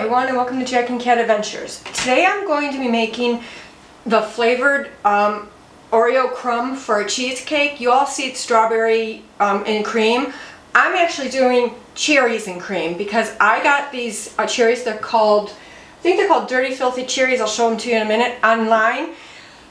everyone, and welcome to Jack and Cat Adventures. Today I'm going to be making the flavored Oreo crumb for a cheesecake. You all see it's strawberry and cream. I'm actually doing cherries and cream because I got these cherries. They're called, I think they're called Dirty Filthy Cherries. I'll show them to you in a minute online.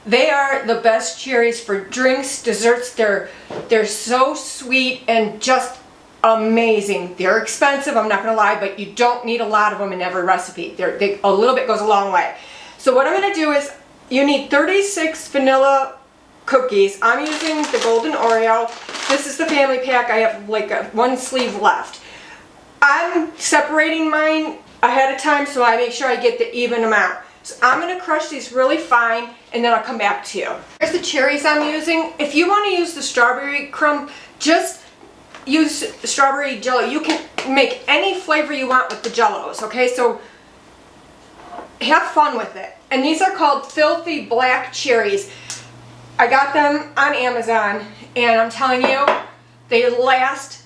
They are the best cherries for drinks, desserts. They're so sweet and just amazing. They're expensive, I'm not going to lie, but you don't need a lot of them in every recipe. A little bit goes a long way. So what I'm going to do is, you need 36 vanilla cookies. I'm using the golden Oreo. This is the family pack. I have like one sleeve left. I'm separating mine ahead of time so I make sure I get the even amount. So I'm going to crush these really fine and then I'll come back to you. Here's the cherries I'm using. If you want to use the strawberry crumb, just use strawberry jello. You can make any flavor you want with the jellos, okay? So have fun with it. And these are called Filthy Black Cherries. I got them on Amazon and I'm telling you, they'll last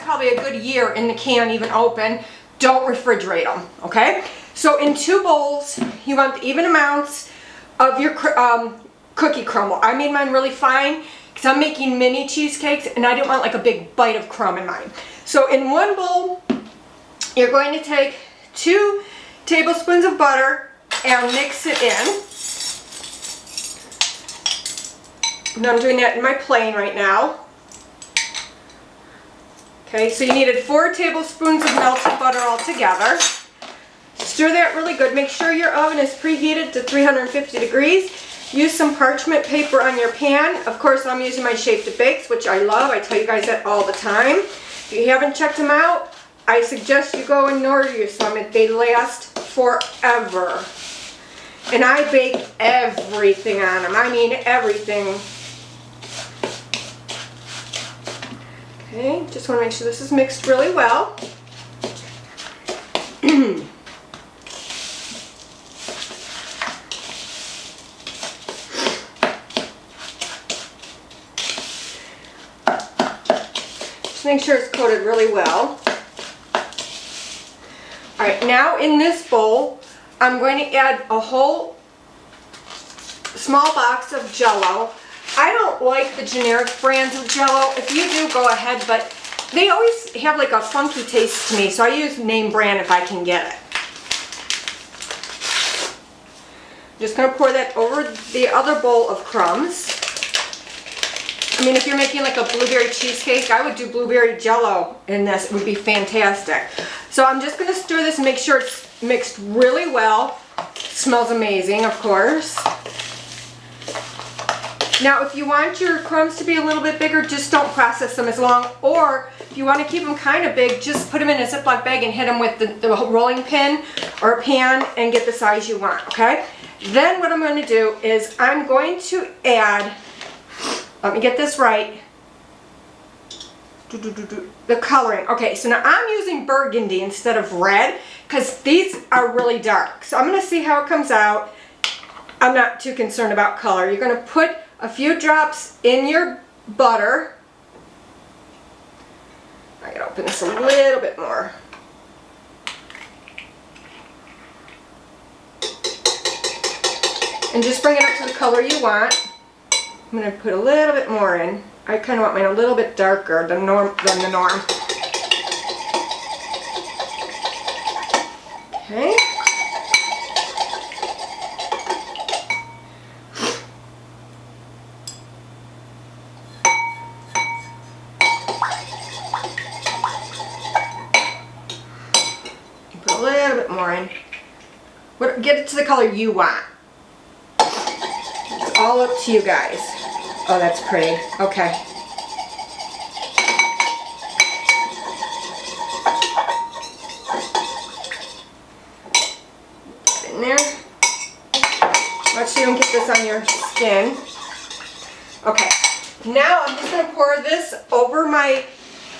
probably a good year in the can, even open. Don't refrigerate them, okay? So in 2 bowls, you want the even amounts of your cookie crumble. I made mine really fine because I'm making mini cheesecakes and I didn't want like a big bite of crumb in mine. So in 1 bowl, you're going to take 2 tablespoons of butter and mix it in. And I'm doing that in my plain right now. Okay, so you needed 4 tablespoons of melted butter altogether. Stir that really good. Make sure your oven is preheated to 350 degrees. Use some parchment paper on your pan. Of course, I'm using my Shape to Bakes, which I love. I tell you guys that all the time. If you haven't checked them out, I suggest you go and order you some. They last forever. And I bake everything on them. I mean everything. Okay, just want to make sure this is mixed really well. Make sure it's coated really well. Alright, now in this bowl, I'm going to add a whole small box of Jell-O. I don't like the generic brands of Jell-O. If you do, go ahead, but they always have like a funky taste to me, so I use name brand if I can get it. I'm just going to pour that over the other bowl of crumbs. I mean, if you're making like a blueberry cheesecake, I would do blueberry jello in this. It would be fantastic. So I'm just going to stir this and make sure it's mixed really well. It smells amazing, of course. Now, if you want your crumbs to be a little bit bigger, just don't process them as long. Or if you want to keep them kind of big, just put them in a Ziploc bag and hit them with the rolling pin or a pan and get the size you want, okay? Then what I'm going to do is I'm going to add... Let me get this right. The coloring. Okay, so now I'm using burgundy instead of red because these are really dark. So I'm going to see how it comes out. I'm not too concerned about color. You're going to put a few drops in your butter. I gotta open this a little bit more. And just bring it up to the color you want. I'm going to put a little bit more in. I kind of want mine a little bit darker than the norm. Okay. Put a little bit more in. Get it to the color you want. It's all up to you guys. Oh, that's pretty. Okay. Get in there. Make sure you don't get this on your skin. Okay. Now I'm just going to pour this over my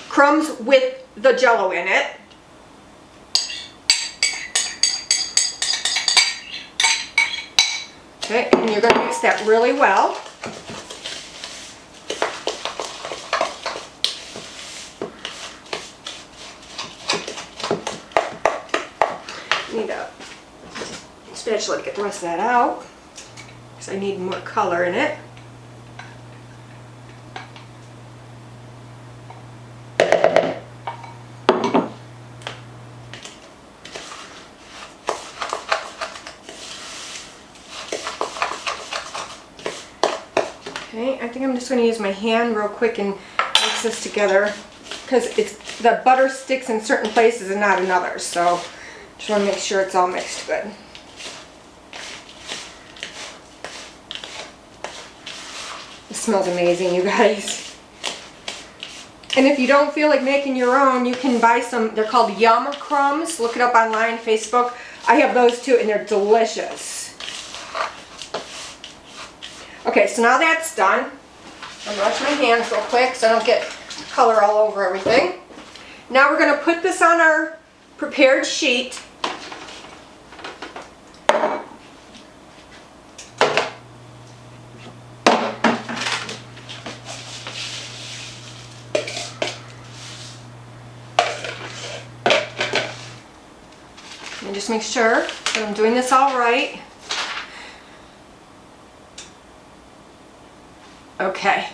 crumbs with the Jell-O in it. Okay, and you're going to mix that really well. spatula to get the rest of that out, because I need more color in it. Okay, I think I'm just going to use my hand real quick and mix this together, because the butter sticks in certain places and not in others, so just want to make sure it's all mixed good. It smells amazing, you guys. And if you don't feel like making your own, you can buy some. They're called Yum Crumbs. Look it up online, Facebook. I have those too, and they're delicious. Okay, so now that's done. I'm gonna wash my hands real quick so I don't get color all over everything. Now we're gonna put this on our prepared sheet. And just make sure that I'm doing this all right. Okay,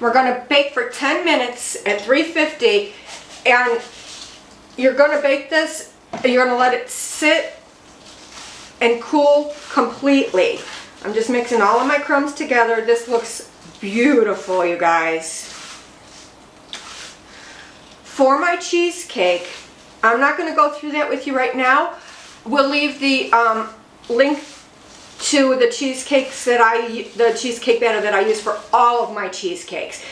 we're going to bake for 10 minutes at 350, and you're going to bake this, and you're going to let it sit and cool completely. I'm just mixing all of my crumbs together. This looks beautiful, you guys. For my cheesecake, I'm not going to go through that with you right now. We'll leave the link to the cheesecakes the cheesecake batter that I use for all of my cheesecakes.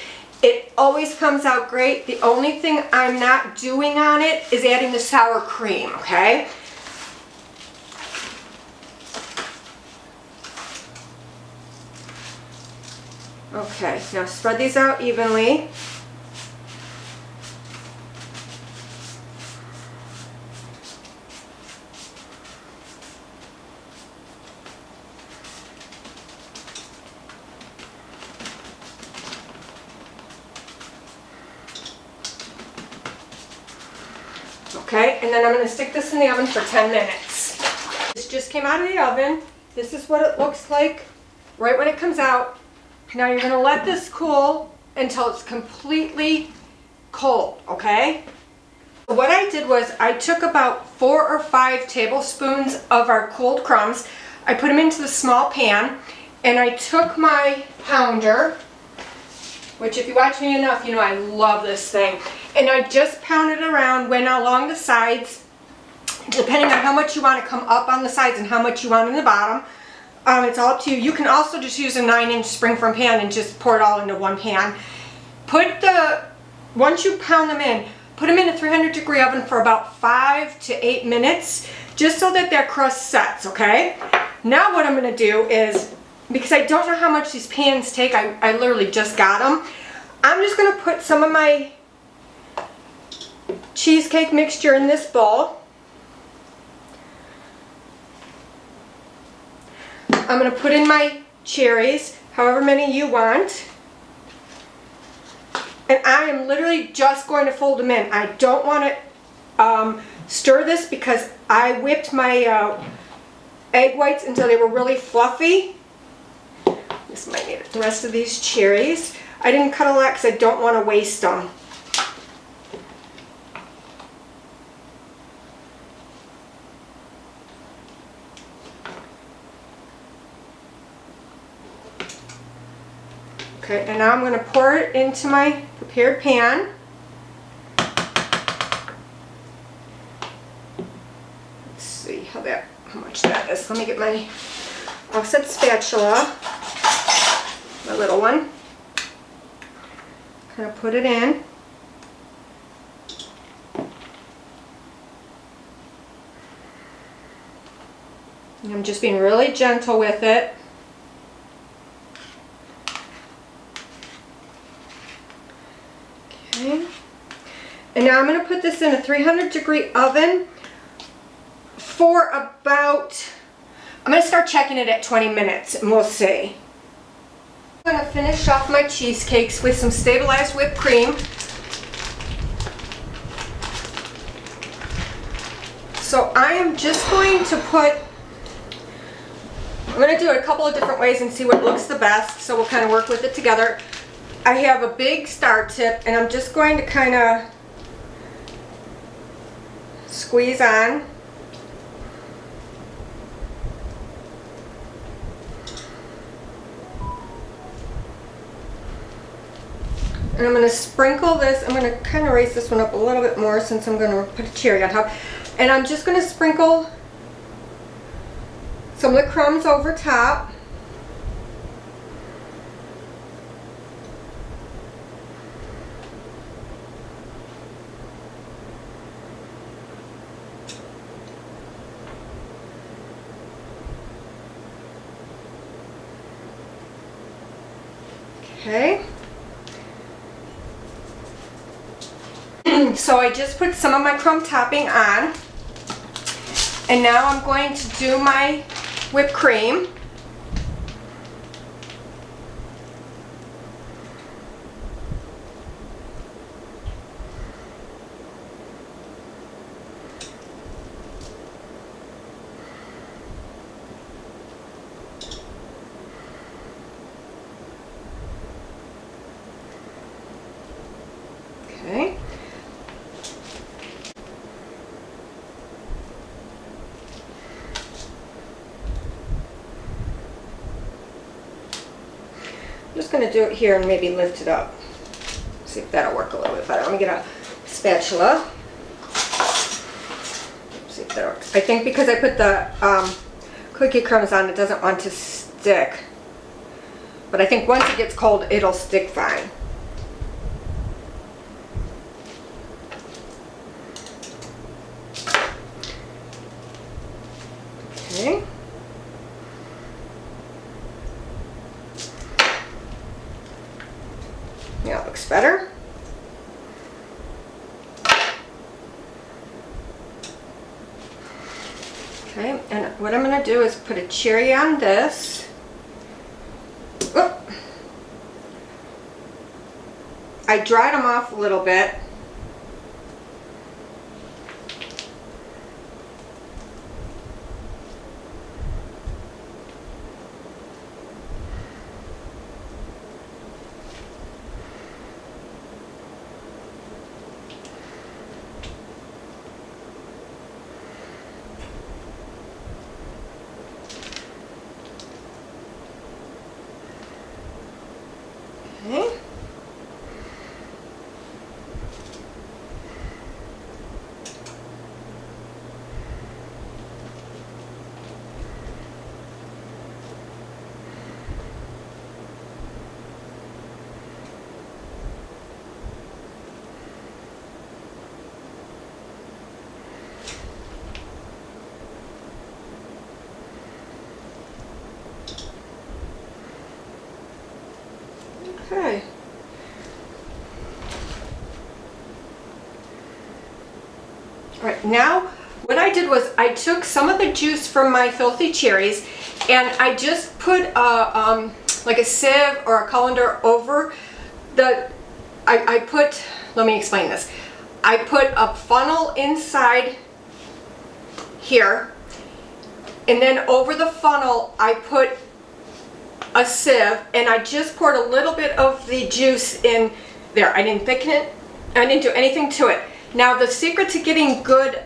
It always comes out great. The only thing I'm not doing on it is adding the sour cream, okay? Okay, now spread these out evenly. Okay, and then I'm going to stick this in the oven for 10 minutes. This just came out of the oven. This is what it looks like right when it comes out. Now you're going to let this cool until it's completely cold, okay? What I did was I took about 4 or 5 tablespoons of our cooled crumbs. I put them into the small pan, and I took my pounder, which if you watch me enough, you know I love this thing. And I just pounded it around, went along the sides, depending on how much you want to come up on the sides and how much you want in the bottom. It's all up to you. You can also just use a 9-inch springform pan and just pour it all into one pan. Once you pound them in, put them in a 300-degree oven for about 5 to 8 minutes, just so that their crust sets, okay? Now what I'm going to do is, because I don't know how much these pans take, I literally just got them, I'm just going to put some of my cheesecake mixture in this bowl. I'm going to put in my cherries, however many you want. And I am literally just going to fold them in. I don't want to stir this because I whipped my egg whites until they were really fluffy. This might need it. The rest of these cherries. I didn't cut a lot because I don't want to waste them. Okay, and now I'm going to pour it into my prepared pan. Let's see how much that is. Let me get my offset spatula, my little one. Kind of put it in. And I'm just being really gentle with it. Okay. And now I'm going to put this in a 300-degree oven for about, I'm going to start checking it at 20 minutes and we'll see. I'm going to finish off my cheesecakes with some stabilized whipped cream. So I am just going to put I'm going to do it a couple of different ways and see what looks the best, so we'll kind of work with it together. I have a big star tip, and I'm just going to kind of squeeze on. And I'm going to sprinkle this. I'm going to kind of raise this one up a little bit more since I'm going to put a cherry on top. And I'm just going to sprinkle some of the crumbs over top. Okay. So I just put some of my crumb topping on, and now I'm going to do my whipped cream. Okay. I'm just going to do it here and maybe lift it up. See if that'll work a little bit better. Let me get a spatula. See if that works. I think because I put the cookie crumbs on, it doesn't want to stick. But I think once it gets cold, it'll stick fine. Okay. Yeah, it looks better. Okay, and what I'm going to do is put a cherry on this. Oop. I dried them off a little bit. Okay. Okay. Alright, now what I did was I took some of the juice from my filthy cherries and I just put a, like a sieve or a colander over the, let me explain this. I put a funnel inside here, and then over the funnel I put a sieve, and I just poured a little bit of the juice in there. I didn't thicken it. I didn't do anything to it. Now the secret to getting good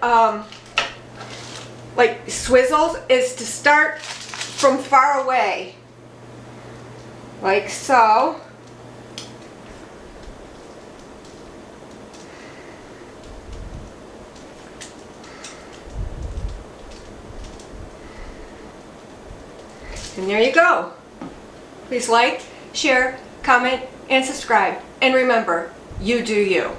like swizzles is to start from far away, like so. And there you go. Please like, share, comment, and subscribe. And remember, you do you.